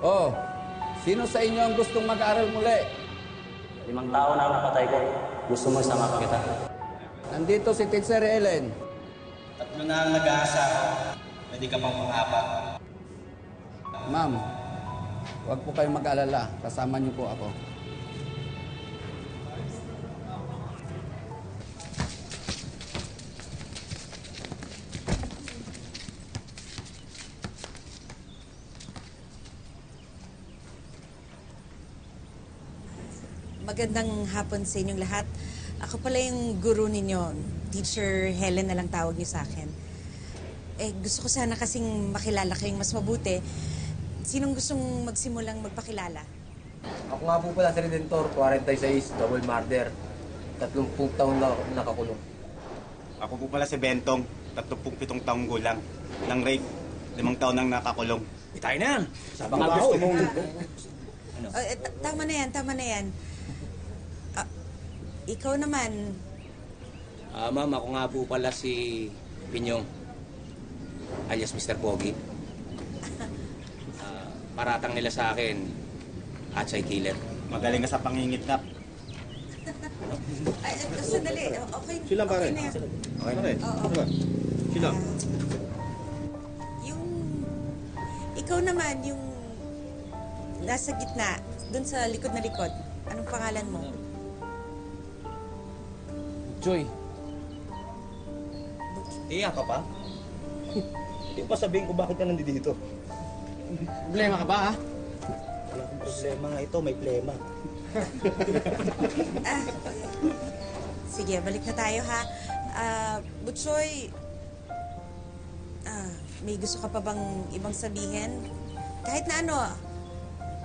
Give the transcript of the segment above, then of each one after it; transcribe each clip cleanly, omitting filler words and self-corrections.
Oh, sino sa inyo ang gustong mag-aral muli? 5 taon na ang napatay ko. Gusto mo isama pa kita? Nandito si Teacher Ellen. 3 na ang nag-aasa ko. Pwede ka pang pang-apat. Ma'am, huwag po kayong mag-alala. Kasama niyo po ako. Magandang hapon sa inyong lahat. Ako pala yung guru ninyo. Teacher Helen na lang tawag niyo sa akin. Gusto ko sana kasing makilala kayong mas mabuti. Sinong gustong magsimulang magpakilala? Ako nga po pala si Redentor, 46, double murder. 30 taon na nakakulong. Ako po pala si Bentong, 37 taong gulang. Nang rape, 5 taon nang nakakulong. Itay na yan! Baka gusto mong... Tama na yan, tama na yan. Ikaw naman. Ma'am, ako nga po pala si Pinyong, alias Mr. Pogi. Paratang nila sa akin, Atsay Killer. Magaling ka sa pangingitnap. Sandali. Okay, Sila pare. okay na yan. Okay na rin. Oo. Sila. Yung... Ikaw naman, yung... Nasa gitna, dun sa likod na likod. Anong pangalan mo? Joy, Iyak ka pa? Hindi pa sabihin ko bakit ka nandito. problema ka ba ha? Wala akong problema nga ito, may plema. Sige, balik na tayo ha. Butchoy, may gusto ka pa bang ibang sabihin? Kahit na ano,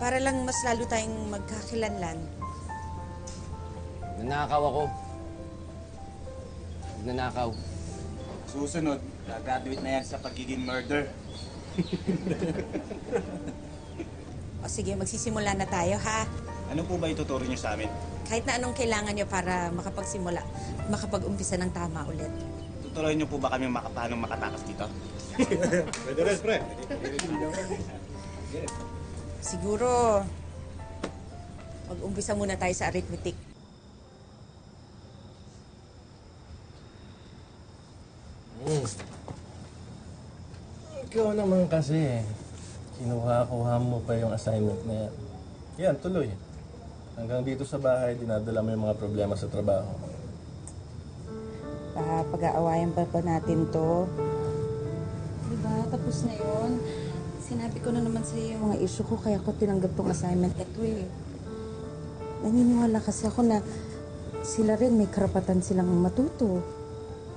para lang mas lalo tayong magkakilanlan. Nanakaw ako. Nanakaw. Susunod, gagraduate na yan sa pagiging murder. O sige, magsisimula na tayo ha. Ano po ba ituturo niyo sa amin? Kahit na anong kailangan nyo para makapagsimula, makapag-umpisa ng tama ulit. Tuturuan niyo po ba kami paano makatakas dito? Pwede rin, pre. Siguro, mag-umpisa muna tayo sa arithmetic. Ikaw naman kasi, kinuha-kuha mo pa yung assignment na yan. Yan, tuloy. Hanggang dito sa bahay, dinadala mo yung mga problema sa trabaho. Pag-aawayan pa natin to. Diba? Tapos na yun. Sinabi ko na naman sa iyo yung mga issue ko, kaya ko tinanggap tong assignment. Ito eh. Naniniwala kasi ako na sila rin may karapatan silang matuto.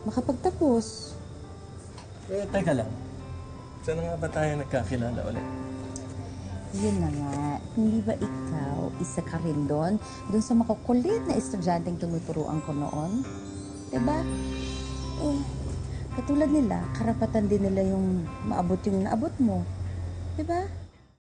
Makapagtapos. Teka lang. Saan nga ba tayo nagkakilala ulit? Yun na nga. Hindi ba ikaw, isa ka rin doon? Doon sa makukulit na estudyanteng tinuturuan ko noon? Diba? Katulad nila, karapatan din nila yung maabot yung naabot mo. Diba?